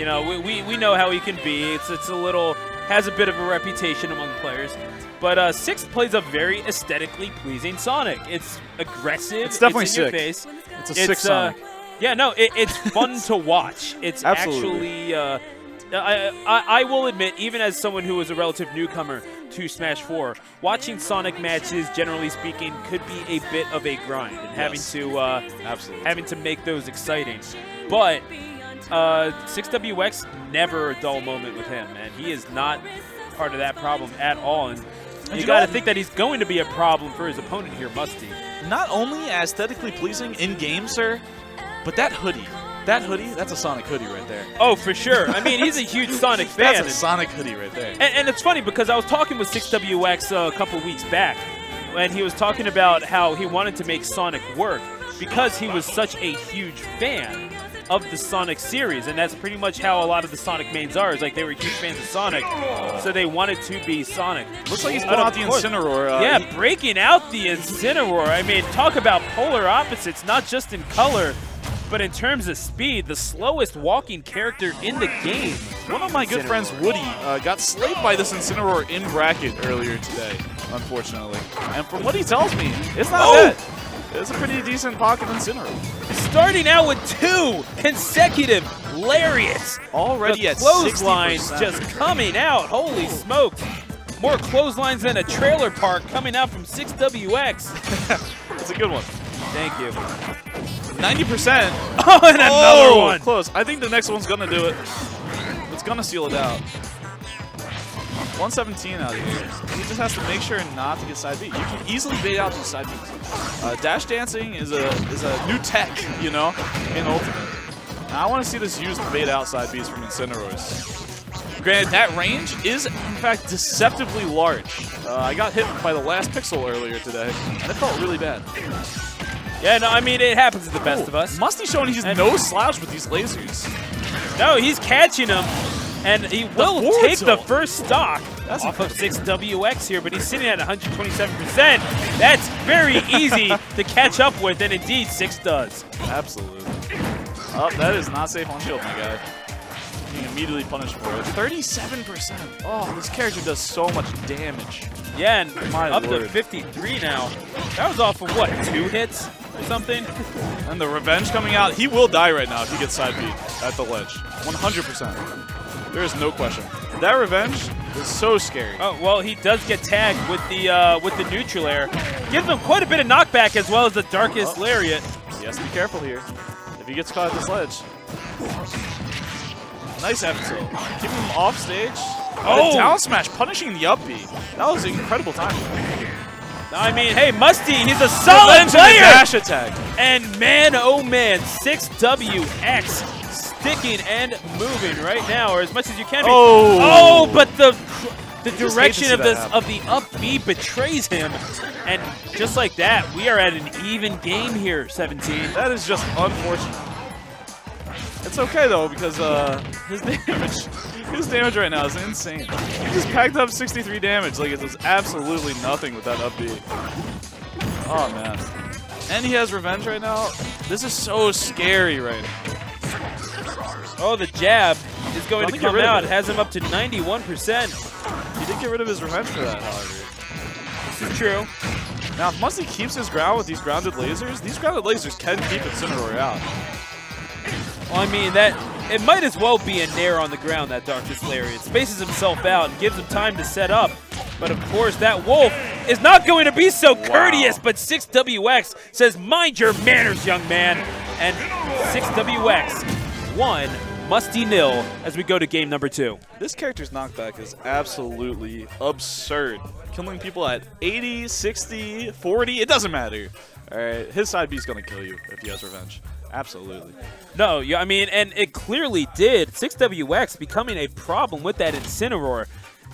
You know, we know how he can be. It's a little, has a bit of a reputation among players. But Six plays a very aesthetically pleasing Sonic. It's aggressive. It's definitely in your face. It's a Six Sonic. Yeah, no, it's fun to watch. It's actually, I will admit, even as someone who is a relative newcomer to Smash 4, watching Sonic matches, generally speaking, could be a bit of a grind, and having to make those exciting. But 6WX, never a dull moment with him, man. He is not part of that problem at all, and you got to think that he's going to be a problem for his opponent here, Musty. Not only aesthetically pleasing in game, sir, but that hoodie. That hoodie, that's a Sonic hoodie right there. Oh, for sure. I mean, he's a huge Sonic fan. That's a Sonic hoodie right there. And it's funny because I was talking with 6WX a couple weeks back, and he was talking about how he wanted to make Sonic work because he was such a huge fan of the Sonic series, and that's pretty much how a lot of the Sonic mains are. It's like they were huge fans of Sonic, so they wanted to be Sonic. Looks like he's pulling out the Incineroar. Yeah, breaking out the Incineroar. I mean, talk about polar opposites, not just in color, but in terms of speed, the slowest walking character in the game. One of my good friends, Woody, got slayed by this Incineroar in bracket earlier today, unfortunately. And from what he tells me, it's not bad. It's a pretty decent pocket Incineroar. Starting out with 2 consecutive lariats. Already at 60%. Clotheslines just coming out. Holy smokes. More clotheslines than a trailer park coming out from 6WX. That's a good one. Thank you. 90%. Oh, and another one. Close. I think the next one's going to do it. It's going to seal it out. 117 out here. He just has to make sure not to get side B. You can easily bait out these side Bs. Dash dancing is a new tech, you know, in Ultimate. Now, I want to see this used to bait out side Bs from Incineroars. Granted, that range is, in fact, deceptively large. I got hit by the last pixel earlier today, and it felt really bad. Yeah, no, I mean, it happens to the best of us. Musty showing he's no slouch with these lasers. No, he's catching them, and he will take the first stock off of 6WX here, but he's sitting at 127%. That's very easy to catch up with, and indeed, 6 does. Absolutely. Oh, that is not safe on shield, my guy. Being immediately punished for it. 37%. Oh, this character does so much damage. Yeah, and up to 53 now. That was off of, what, 2 hits or something? And the revenge coming out. He will die right now if he gets side beat at the ledge. 100%. There is no question. That revenge is so scary. Oh, well, he does get tagged with the neutral air. Gives him quite a bit of knockback as well as the darkest lariat. He has to be careful here. If he gets caught at this ledge. Nice episode. Keeping him off stage. Oh! Down smash, punishing the up B. That was incredible timing. I mean, hey, Musty, he's a solid player! Dash attack. And man, oh man, 6WX sticking and moving right now, or as much as you can be. Oh, but the direction of the up B betrays him. And just like that, we are at an even game here, 17. That is just unfortunate. It's okay though, because his damage right now is insane. He just packed up 63 damage like it was absolutely nothing with that up B. Oh man. And he has revenge right now. This is so scary right now. Oh, the jab is going to come out. It has him up to 91%. He did get rid of his revenge for that, however. This is true. Now, if Musty keeps his ground with these grounded lasers can keep Incineroar out. Well, I mean, it might as well be a nair on the ground, that Darkest Lariat. Spaces himself out and gives him time to set up. But of course, that Wolf is not going to be so courteous, but 6WX says, mind your manners, young man. And 6WX 1, Musty 0 as we go to game number 2. This character's knockback is absolutely absurd. Killing people at 80, 60, 40, it doesn't matter. All right, his side B is going to kill you if he has revenge. Absolutely. No, yeah, I mean, and it clearly did. 6WX becoming a problem with that Incineroar.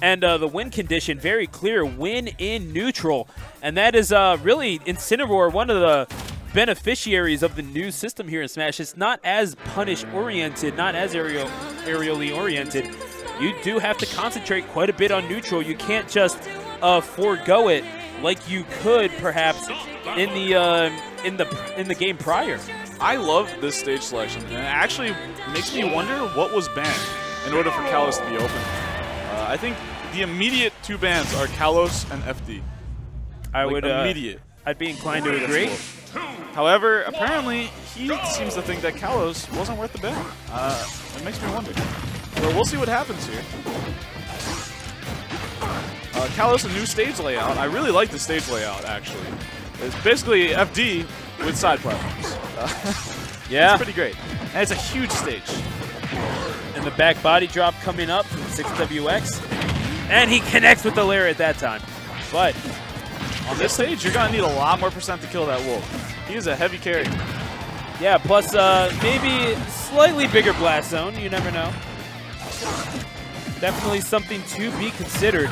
And the win condition, very clear, win in neutral. And that is really Incineroar, one of the beneficiaries of the new system here in Smash. It's not as punish-oriented, not as aerially oriented. You do have to concentrate quite a bit on neutral. You can't just forego it like you could perhaps in the game prior. I love this stage selection, and it actually makes me wonder what was banned in order for Kalos to be open. I think the immediate 2 bans are Kalos and FD. Immediate. I'd be inclined to agree. However, apparently he seems to think that Kalos wasn't worth the ban. It makes me wonder. Well, we'll see what happens here. Kalos, a new stage layout. I really like the stage layout, actually. It's basically FD with side platforms. Yeah. It's pretty great. And it's a huge stage. And the back body drop coming up from 6WX. And he connects with the lair at that time. But on this stage, you're going to need a lot more percent to kill that wolf. He is a heavy carry. Yeah, plus maybe slightly bigger blast zone. You never know. Definitely something to be considered.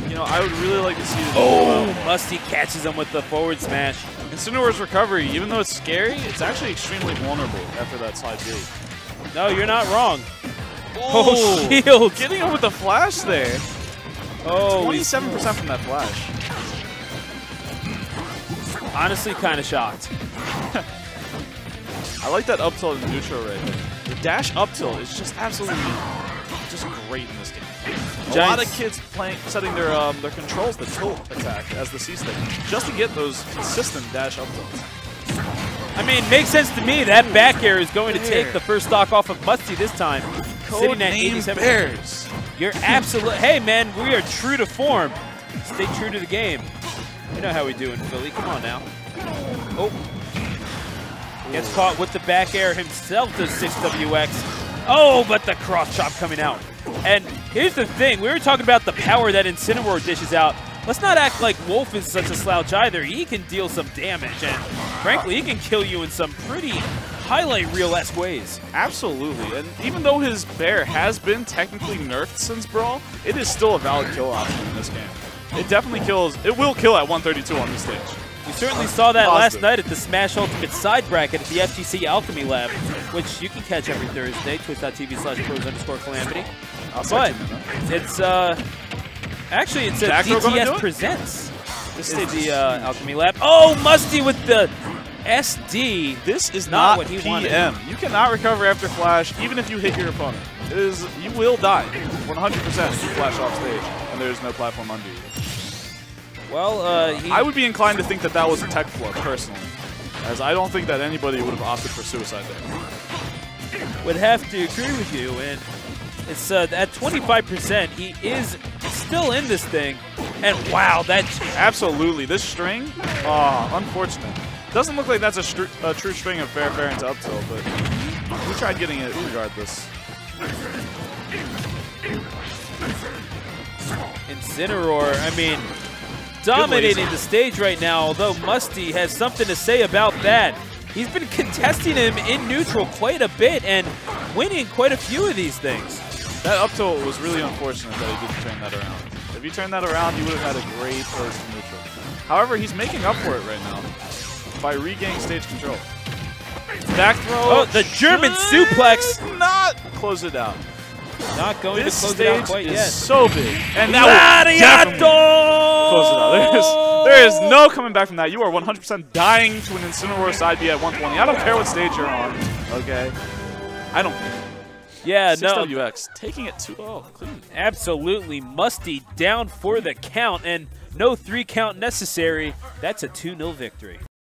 You know, I would really like to see this. Oh, Musty catches him with the forward smash. Incineroar's recovery, even though it's scary, it's actually extremely vulnerable after that side B. No, you're not wrong. Oh, shield! Getting him with the flash there. Oh, 27% from that flash. Honestly, kind of shocked. I like that up tilt in neutral right there. The dash up tilt is just absolutely just great in this game. A lot of kids setting their controls to tilt attack as the C-stick just to get those consistent dash up tilts. I mean, makes sense to me. That back air is going to take the first stock off of Musty this time. Sitting at 87. Bears. You're absolute. Hey, man, we are true to form. Stay true to the game. You know how we do in Philly. Come on now. Oh. Gets caught with the back air himself, does 6WX. Oh, but the cross chop coming out. And here's the thing. We were talking about the power that Incineroar dishes out. Let's not act like Wolf is such a slouch either. He can deal some damage, and frankly, he can kill you in some pretty highlight reel-esque ways. Absolutely, and even though his bear has been technically nerfed since Brawl, it is still a valid kill option in this game. It definitely kills. It will kill at 132 on this stage. We certainly saw that last night at the Smash Ultimate side bracket at the FGC Alchemy Lab, which you can catch every Thursday, twitch.tv/pros_calamity. But it's actually it's a DTS Presents. This is the Alchemy Lab. Oh, Musty with the SD. This is not what he PM. wanted. You cannot recover after flash, even if you hit your opponent. It is, you will die 100% if you flash off stage and there's no platform under you. Well, I would be inclined to think that that was a tech fluff, personally, as I don't think that anybody would have opted for suicide there. Would have to agree with you, and it's at 25%. He is still in this thing, and wow, that absolutely this string, unfortunate. Doesn't look like that's a true string of fair into up tilt, but we tried getting it regardless. Incineroar, I mean, dominating the stage right now, although Musty has something to say about that. He's been contesting him in neutral quite a bit and winning quite a few of these things. That up tilt was really unfortunate that he didn't turn that around. If he turned that around, he would have had a great first neutral. However, he's making up for it right now by regaining stage control. Back throw. Oh, the German suplex. Not close it out. Not going this to close it out quite is yet. So big, and that will definitely close it out. There is no coming back from that. You are 100% dying to an Incineroar side B at 120. I don't care what stage you're on. Okay, I don't care. Yeah, 6WX taking it 2-0 clean. Absolutely, Musty down for the count, and no 3 count necessary. That's a 2-0 victory.